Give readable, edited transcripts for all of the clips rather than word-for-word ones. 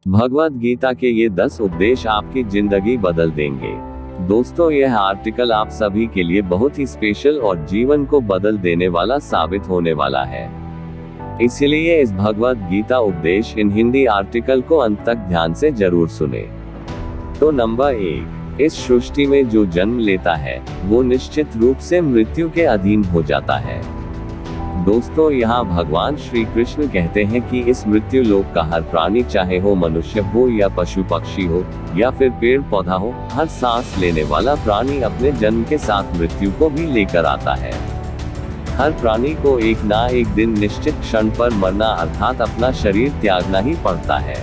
भगवद गीता के ये 10 उपदेश आपकी जिंदगी बदल देंगे। दोस्तों, यह आर्टिकल आप सभी के लिए बहुत ही स्पेशल और जीवन को बदल देने वाला साबित होने वाला है। इसलिए इस भगवद गीता उपदेश इन हिंदी आर्टिकल को अंत तक ध्यान से जरूर सुने। तो नंबर 1, इस सृष्टि में जो जन्म लेता है वो निश्चित रूप से मृत्यु के अधीन हो जाता है। दोस्तों, यहाँ भगवान श्री कृष्ण कहते हैं कि इस मृत्यु लोक का हर प्राणी, चाहे हो मनुष्य हो या पशु पक्षी हो या फिर पेड़ पौधा हो, हर सांस लेने वाला प्राणी अपने जन्म के साथ मृत्यु को भी लेकर आता है। हर प्राणी को एक ना एक दिन निश्चित क्षण पर मरना अर्थात अपना शरीर त्यागना ही पड़ता है।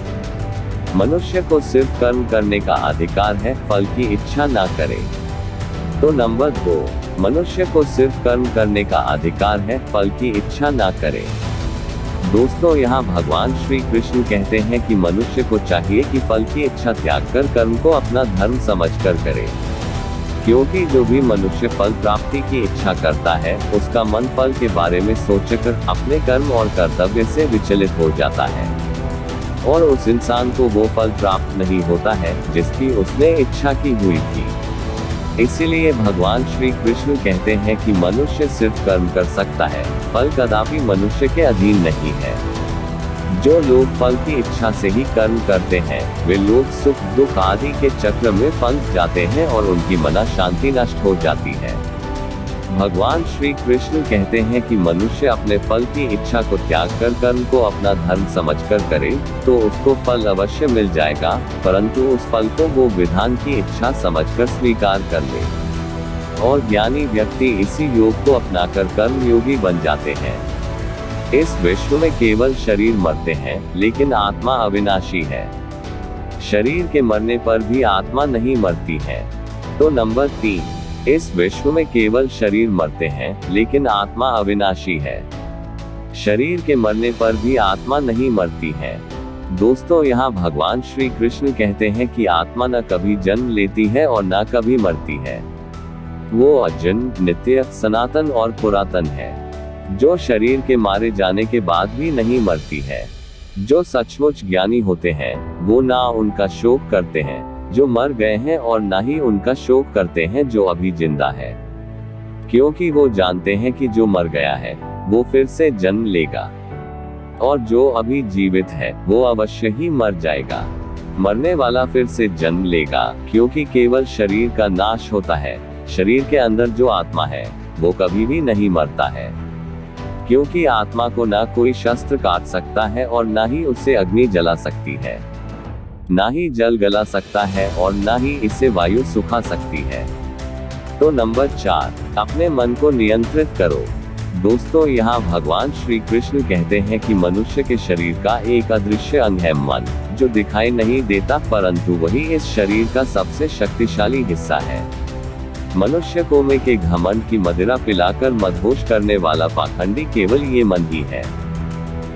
मनुष्य को सिर्फ कर्म करने का अधिकार है, फल की इच्छा ना करे। तो नंबर 2, मनुष्य को सिर्फ कर्म करने का अधिकार है, फल की इच्छा ना करे। दोस्तों, यहाँ भगवान श्री कृष्ण कहते हैं कि मनुष्य को चाहिए कि फल की इच्छा त्याग कर कर्म को अपना धर्म समझकर करे, क्योंकि जो भी मनुष्य फल प्राप्ति की इच्छा करता है उसका मन फल के बारे में सोचकर अपने कर्म और कर्तव्य से विचलित हो जाता है और उस इंसान को वो फल प्राप्त नहीं होता है जिसकी उसने इच्छा की हुई थी। इसीलिए भगवान श्री कृष्ण कहते हैं कि मनुष्य सिर्फ कर्म कर सकता है, फल कदापि मनुष्य के अधीन नहीं है। जो लोग फल की इच्छा से ही कर्म करते हैं वे लोग सुख दुख आदि के चक्र में फंस जाते हैं और उनकी मना शांति नष्ट हो जाती है। भगवान श्री कृष्ण कहते हैं कि मनुष्य अपने फल की इच्छा को त्याग कर कर्म को अपना धर्म समझकर करे तो उसको फल अवश्य मिल जाएगा, परंतु उस फल को वो विधान की इच्छा समझकर स्वीकार कर ले। और ज्ञानी व्यक्ति इसी योग को अपनाकर कर्म योगी बन जाते हैं। इस विश्व में केवल शरीर मरते हैं, लेकिन आत्मा अविनाशी है। शरीर के मरने पर भी आत्मा नहीं मरती है। तो नंबर 3, इस विश्व में केवल शरीर मरते हैं, लेकिन आत्मा अविनाशी है। शरीर के मरने पर भी आत्मा नहीं मरती है। दोस्तों, यहाँ भगवान श्री कृष्ण कहते हैं कि आत्मा न कभी जन्म लेती है और न कभी मरती है। वो अजन्म, नित्य, सनातन और पुरातन है, जो शरीर के मारे जाने के बाद भी नहीं मरती है। जो सचमुच ज्ञानी होते हैं वो ना उनका शोक करते हैं जो मर गए हैं और ना ही उनका शोक करते हैं जो अभी जिंदा है, क्योंकि वो जानते हैं कि जो मर गया है वो फिर से जन्म लेगा और जो अभी जीवित है वो अवश्य ही मर जाएगा। मरने वाला फिर से जन्म लेगा, क्योंकि केवल शरीर का नाश होता है। शरीर के अंदर जो आत्मा है वो कभी भी नहीं मरता है, क्योंकि आत्मा को ना कोई शस्त्र काट सकता है और ना ही उसे अग्नि जला सकती है, ना ही जल गला सकता है और ना ही इसे वायु सुखा सकती है। तो नंबर 4, अपने मन को नियंत्रित करो। दोस्तों, यहाँ भगवान श्री कृष्ण कहते हैं कि मनुष्य के शरीर का एक अदृश्य अंग है मन, जो दिखाई नहीं देता, परंतु वही इस शरीर का सबसे शक्तिशाली हिस्सा है। मनुष्य को में के घमंड की मदिरा पिलाकर मदहोश करने वाला पाखंडी केवल ये मन ही है।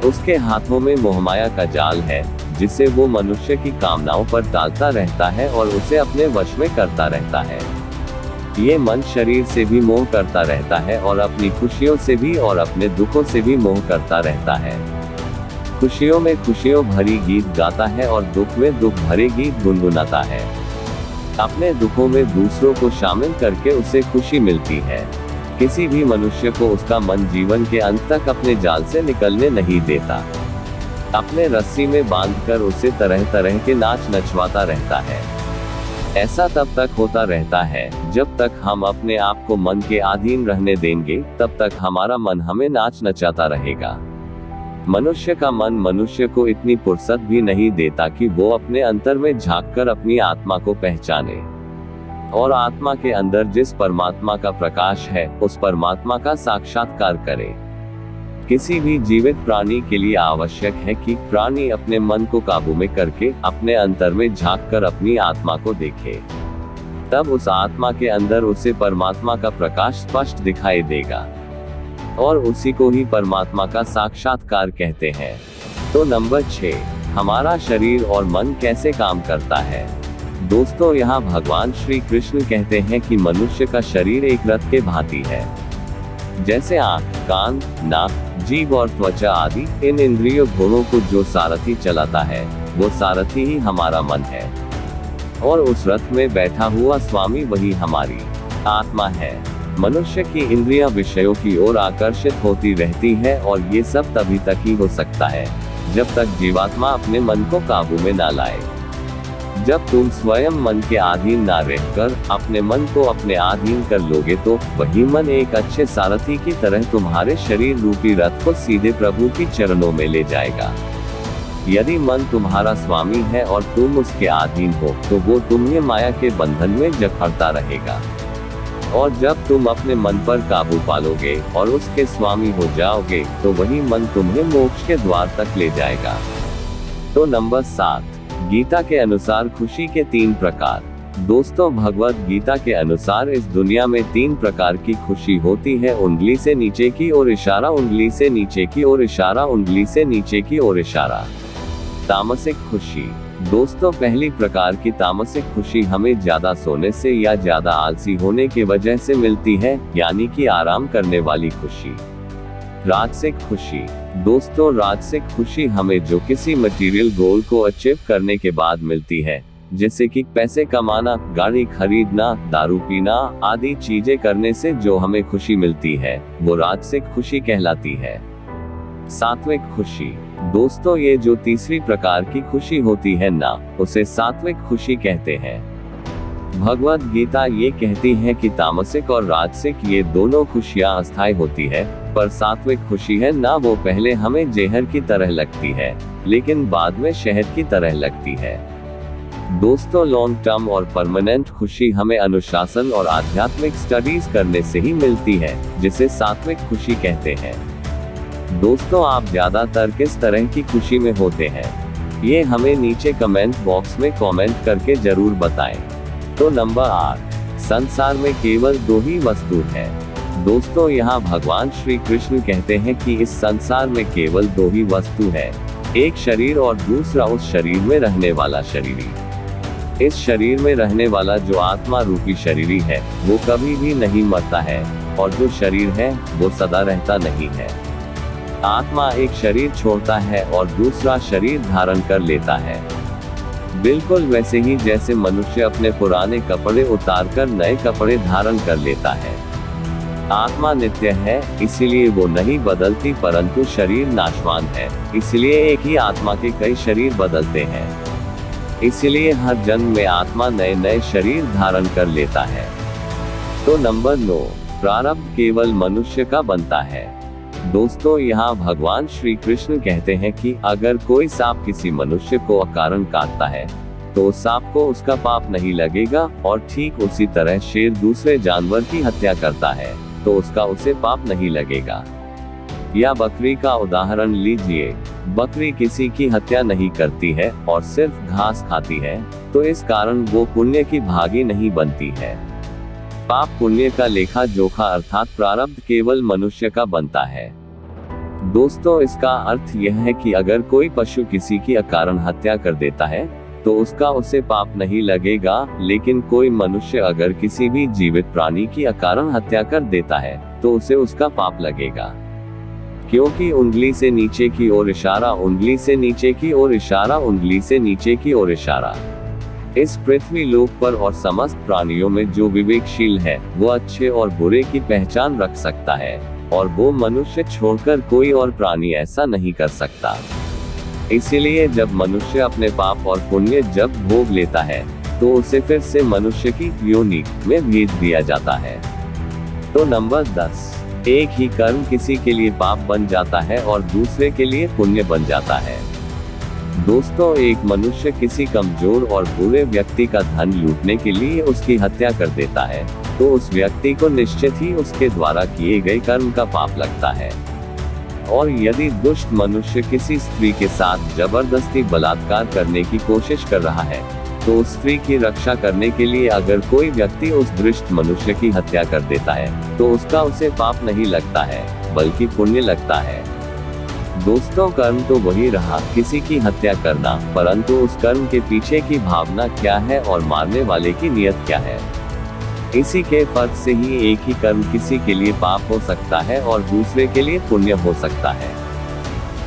उसके हाथों में मोहमाया का जाल है, जिसे वो मनुष्य की कामनाओं पर डालता रहता है और उसे अपने वश में करता रहता है। ये मन शरीर से भी मोह करता रहता है और अपनी खुशियों से भी और अपने दुखों से भी मोह करता रहता है। खुशियों में खुशियों भरी गीत गाता है और दुख में दुख भरे गीत गुनगुनाता है। अपने दुखों में दूसरों को शामिल करके उसे खुशी मिलती है। किसी भी मनुष्य को उसका मन जीवन के अंत तक अपने जाल से निकलने नहीं देता। अपने रस्सी में बांधकर उसे तरह तरह के नाच नचवाता रहता है। ऐसा तब तक होता रहता है जब तक हम अपने आप को मन के अधीन रहने देंगे, तब तक हमारा मन हमें नाच नचाता रहेगा। मनुष्य का मन मनुष्य को इतनी फुर्सत भी नहीं देता कि वो अपने अंतर में झांककर अपनी आत्मा को पहचाने और आत्मा के अंदर जिस परमात्मा का प्रकाश है उस परमात्मा का साक्षात्कार करे। किसी भी जीवित प्राणी के लिए आवश्यक है कि प्राणी अपने मन को काबू में करके अपने अंतर में झांककर अपनी आत्मा को देखे। तब उस आत्मा के अंदर उसे परमात्मा का प्रकाश स्पष्ट दिखाई देगा और उसी को ही परमात्मा का साक्षात्कार कहते हैं। तो नंबर 6, हमारा शरीर और मन कैसे काम करता है। दोस्तों, यहाँ भगवान श्री कृष्ण कहते हैं कि मनुष्य का शरीर एक रथ के भांति है। जैसे आँख, कान, नाक, जीभ और त्वचा आदि इन इंद्रिय घोड़ों को जो सारथी चलाता है, वो सारथी ही हमारा मन है, और उस रथ में बैठा हुआ स्वामी वही हमारी आत्मा है। मनुष्य की इंद्रियां विषयों की ओर आकर्षित होती रहती है, और ये सब तभी तक ही हो सकता है जब तक जीवात्मा अपने मन को काबू में ना लाए। जब तुम स्वयं मन के अधीन ना रहकर अपने मन को अपने अधीन कर लोगे, तो वही मन एक अच्छे सारथी की तरह तुम्हारे शरीर रूपी रथ को सीधे प्रभु की चरणों में ले जाएगा। यदि मन तुम्हारा स्वामी है और तुम उसके अधीन हो, तो वो तुम्हें माया के बंधन में जकड़ता रहेगा। और जब तुम अपने मन पर काबू पालोगे और उसके स्वामी हो जाओगे, तो वही मन तुम्हें मोक्ष के द्वार तक ले जाएगा। तो नंबर 7, गीता के अनुसार खुशी के 3 प्रकार। दोस्तों, भगवत गीता के अनुसार इस दुनिया में 3 प्रकार की खुशी होती है। उंगली से नीचे की ओर इशारा, उंगली से नीचे की ओर इशारा, उंगली से नीचे की ओर इशारा। तामसिक खुशी। दोस्तों, पहली प्रकार की तामसिक खुशी हमें ज्यादा सोने से या ज्यादा आलसी होने की वजह से मिलती है, यानी कि आराम करने वाली खुशी। राजसिक खुशी। दोस्तों, राजसिक खुशी हमें जो किसी मटेरियल गोल को अचीव करने के बाद मिलती है, जैसे कि पैसे कमाना, गाड़ी खरीदना, दारू पीना आदि चीजें करने से जो हमें खुशी मिलती है, वो राजसिक खुशी कहलाती है। सात्विक खुशी। दोस्तों, ये जो तीसरी प्रकार की खुशी होती है ना, उसे सात्विक खुशी कहते हैं। भगवत गीता ये कहती है कि तामसिक और राजसिक ये दोनों खुशियां अस्थायी होती है, पर सात्विक खुशी है ना, वो पहले हमें जहर की तरह लगती है, लेकिन बाद में शहद की तरह लगती है। दोस्तों, लॉन्ग टर्म और परमानेंट खुशी हमें अनुशासन और आध्यात्मिक स्टडीज करने से ही मिलती है, जिसे सात्विक खुशी कहते हैं। दोस्तों, आप ज्यादातर किस तरह की खुशी में होते हैं, ये हमें नीचे कमेंट बॉक्स में कमेंट करके जरूर बताएं। तो नंबर 8, संसार में केवल 2 ही वस्तु है। दोस्तों, यहाँ भगवान श्री कृष्ण कहते हैं कि इस संसार में केवल 2 ही वस्तु है, एक शरीर और दूसरा उस शरीर में रहने वाला शरीरी। इस शरीर में रहने वाला जो आत्मा रूपी शरीरी है, वो कभी भी नहीं मरता है, और जो शरीर है वो सदा रहता नहीं है। आत्मा एक शरीर छोड़ता है और दूसरा शरीर धारण कर लेता है, बिल्कुल वैसे ही जैसे मनुष्य अपने पुराने कपड़े उतारकर नए कपड़े धारण कर लेता है। आत्मा नित्य है, इसीलिए वो नहीं बदलती, परंतु शरीर नाशवान है, इसलिए एक ही आत्मा के कई शरीर बदलते हैं। इसलिए हर जन्म में आत्मा नए नए शरीर धारण कर लेता है। तो नंबर 9, प्रारब्ध केवल मनुष्य का बनता है। दोस्तों, यहाँ भगवान श्री कृष्ण कहते हैं कि अगर कोई सांप किसी मनुष्य को अकारण काटता है, तो सांप को उसका पाप नहीं लगेगा, और ठीक उसी तरह शेर दूसरे जानवर की हत्या करता है, तो उसका उसे पाप नहीं लगेगा। या बकरी का उदाहरण लीजिए, बकरी किसी की हत्या नहीं करती है और सिर्फ घास खाती है, तो इस कारण वो पुण्य की भागी नहीं बनती है। पाप पुण्य का लेखा जोखा अर्थात प्रारब्ध केवल मनुष्य का बनता है। दोस्तों, इसका अर्थ यह है कि अगर कोई पशु किसी की अकारण हत्या कर देता है, तो उसका उसे पाप नहीं लगेगा, लेकिन कोई मनुष्य अगर किसी भी जीवित प्राणी की अकारण हत्या कर देता है, तो उसे उसका पाप लगेगा। क्योंकि उंगली से नीचे की ओर इशारा, उंगली से नीचे की ओर इशारा, उंगली से नीचे की ओर इशारा। इस पृथ्वी लोक पर और समस्त प्राणियों में जो विवेकशील है, वो अच्छे और बुरे की पहचान रख सकता है, और वो मनुष्य छोड़कर कोई और प्राणी ऐसा नहीं कर सकता। इसीलिए जब मनुष्य अपने पाप और पुण्य जब भोग लेता है, तो उसे फिर से मनुष्य की योनि में भेज दिया जाता है। तो नंबर 10, एक ही कर्म किसी के लिए पाप बन जाता है और दूसरे के लिए पुण्य बन जाता है। दोस्तों, एक मनुष्य किसी कमजोर और बुरे व्यक्ति का धन लूटने के लिए उसकी हत्या कर देता है, तो उस व्यक्ति को निश्चित ही उसके द्वारा किए गए कर्म का पाप लगता है। और यदि दुष्ट मनुष्य किसी स्त्री के साथ जबरदस्ती बलात्कार करने की कोशिश कर रहा है, तो उस स्त्री की रक्षा करने के लिए अगर कोई व्यक्ति उस दुष्ट मनुष्य की हत्या कर देता है, तो उसका उसे पाप नहीं लगता है, बल्कि पुण्य लगता है। दोस्तों, कर्म तो वही रहा, किसी की हत्या करना, परंतु उस कर्म के पीछे की भावना क्या है और मारने वाले की नियत क्या है, इसी के फर्क से ही एक ही कर्म किसी के लिए पाप हो सकता है और दूसरे के लिए पुण्य हो सकता है।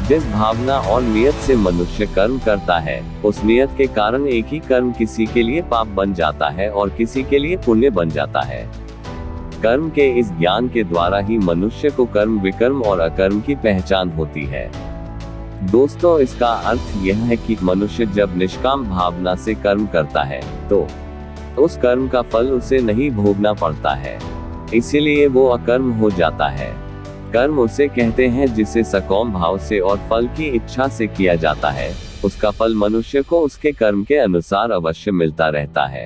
जिस भावना और नियत से मनुष्य कर्म करता है, उस नियत के कारण एक ही कर्म किसी के लिए पाप बन जाता है और किसी के लिए पुण्य बन जाता है। कर्म के इस ज्ञान के द्वारा ही मनुष्य को कर्म विकर्म और अकर्म की पहचान होती है। दोस्तों, इसका अर्थ यह है कि मनुष्य जब निष्काम भावना से कर्म करता है, तो उस कर्म का फल उसे नहीं भोगना पड़ता है, इसीलिए वो अकर्म हो जाता है। कर्म उसे कहते हैं जिसे सकाम भाव से और फल की इच्छा से किया जाता है। उसका फल मनुष्य को उसके कर्म के अनुसार अवश्य मिलता रहता है।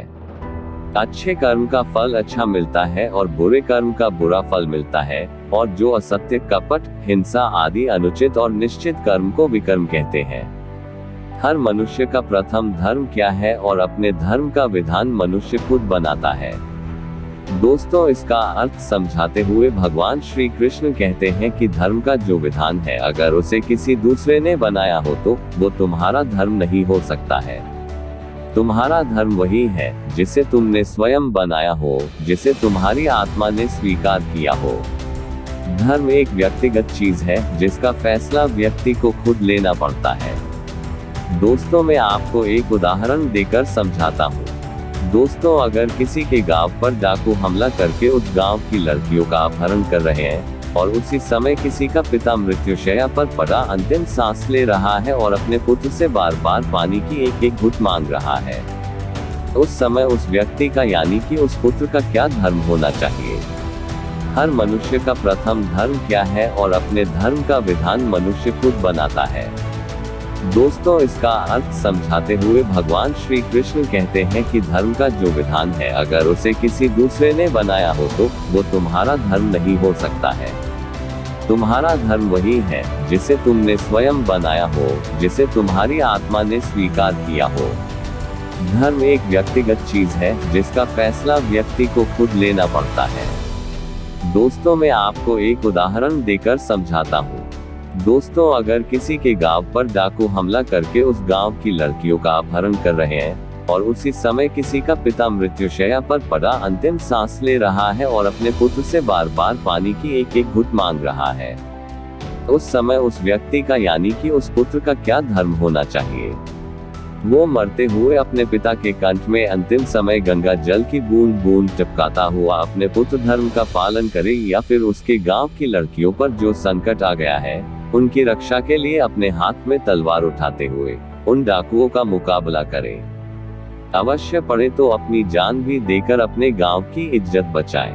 अच्छे कर्म का फल अच्छा मिलता है और बुरे कर्म का बुरा फल मिलता है, और जो असत्य, कपट, हिंसा आदि अनुचित और निश्चित कर्म को विकर्म कहते हैं। हर मनुष्य का प्रथम धर्म क्या है और अपने धर्म का विधान मनुष्य खुद बनाता है। दोस्तों, इसका अर्थ समझाते हुए भगवान श्री कृष्ण कहते हैं कि धर्म का जो विधान है, अगर उसे किसी दूसरे ने बनाया हो तो वो तुम्हारा धर्म नहीं हो सकता है। तुम्हारा धर्म वही है जिसे तुमने स्वयं बनाया हो, जिसे तुम्हारी आत्मा ने स्वीकार किया हो। धर्म एक व्यक्तिगत चीज है जिसका फैसला व्यक्ति को खुद लेना पड़ता है। दोस्तों, मैं आपको एक उदाहरण देकर समझाता हूँ। दोस्तों, अगर किसी के गांव पर डाकू हमला करके उस गांव की लड़कियों का अपहरण कर रहे हैं और उसी समय किसी का पिता मृत्युशैया पर पड़ा अंतिम सांस ले रहा है और अपने पुत्र से बार बार पानी की एक एक घुट मांग रहा है, उस समय उस व्यक्ति का यानी कि उस पुत्र का क्या धर्म होना चाहिए? हर मनुष्य का प्रथम धर्म क्या है और अपने धर्म का विधान मनुष्य खुद बनाता है। दोस्तों, इसका अर्थ समझाते हुए भगवान श्री कृष्ण कहते हैं कि धर्म का जो विधान है, अगर उसे किसी दूसरे ने बनाया हो तो वो तुम्हारा धर्म नहीं हो सकता है। तुम्हारा धर्म वही है जिसे तुमने स्वयं बनाया हो, जिसे तुम्हारी आत्मा ने स्वीकार किया हो। धर्म एक व्यक्तिगत चीज है जिसका फैसला व्यक्ति को खुद लेना पड़ता है। दोस्तों, मैं आपको एक उदाहरण देकर समझाता हूँ। दोस्तों, अगर किसी के गांव पर डाकू हमला करके उस गांव की लड़कियों का अपहरण कर रहे हैं और उसी समय किसी का पिता मृत्युशैया पर पड़ा अंतिम सांस ले रहा है और अपने पुत्र से बार बार पानी की एक एक घुट मांग रहा है, उस समय उस व्यक्ति का यानी कि उस पुत्र का क्या धर्म होना चाहिए? वो मरते हुए अपने पिता के कंठ में अंतिम समय गंगा जल की बूंद बूंद टपकाता हुआ अपने पुत्र धर्म का पालन करे, या फिर उसके गांव की लड़कियों पर जो संकट आ गया है उनकी रक्षा के लिए अपने हाथ में तलवार उठाते हुए उन डाकुओं का मुकाबला करे? अवश्य पड़े तो अपनी जान भी देकर अपने गांव की इज्जत बचाए।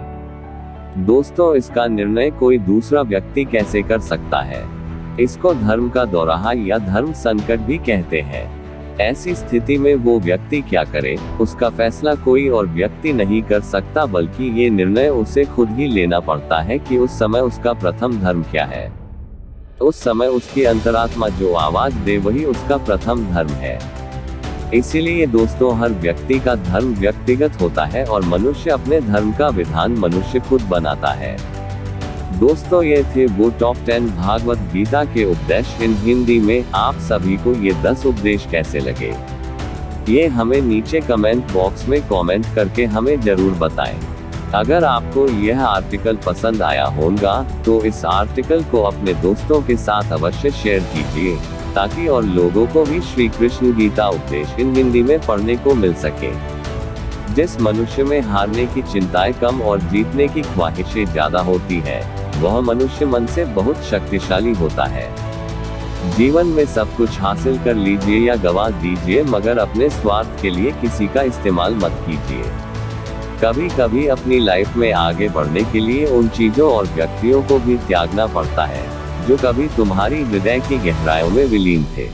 दोस्तों, इसका निर्णय कोई दूसरा व्यक्ति कैसे कर सकता है? इसको धर्म का दोराहा या धर्म संकट भी कहते हैं। ऐसी स्थिति में वो व्यक्ति क्या करे, उसका फैसला कोई और व्यक्ति नहीं कर सकता, बल्कि ये निर्णय उसे खुद ही लेना पड़ता है कि उस समय उसका प्रथम धर्म क्या है। उस समय उसकी अंतरात्मा जो आवाज दे वही उसका प्रथम धर्म है। इसीलिए दोस्तों, हर व्यक्ति का धर्म व्यक्तिगत होता है और मनुष्य अपने धर्म का विधान मनुष्य खुद बनाता है। दोस्तों, ये थे वो टॉप 10 भागवत गीता के उपदेश इन हिंदी में। आप सभी को ये 10 उपदेश कैसे लगे, ये हमें नीचे कमेंट बॉक्स में कमेंट करके हमें जरूर बताएं। अगर आपको यह आर्टिकल पसंद आया होगा तो इस आर्टिकल को अपने दोस्तों के साथ अवश्य शेयर कीजिए, ताकि और लोगों को भी श्री कृष्ण गीता उपदेश इन हिंदी में पढ़ने को मिल सके। जिस मनुष्य में हारने की चिंताएं कम और जीतने की ख्वाहिशें ज्यादा होती है, वह मनुष्य मन से बहुत शक्तिशाली होता है। जीवन में सब कुछ हासिल कर लीजिए या गवा दीजिए, मगर अपने स्वार्थ के लिए किसी का इस्तेमाल मत कीजिए। कभी कभी अपनी लाइफ में आगे बढ़ने के लिए उन चीजों और व्यक्तियों को भी त्यागना पड़ता है जो कभी तुम्हारी हृदय की गहराइयों में विलीन थे।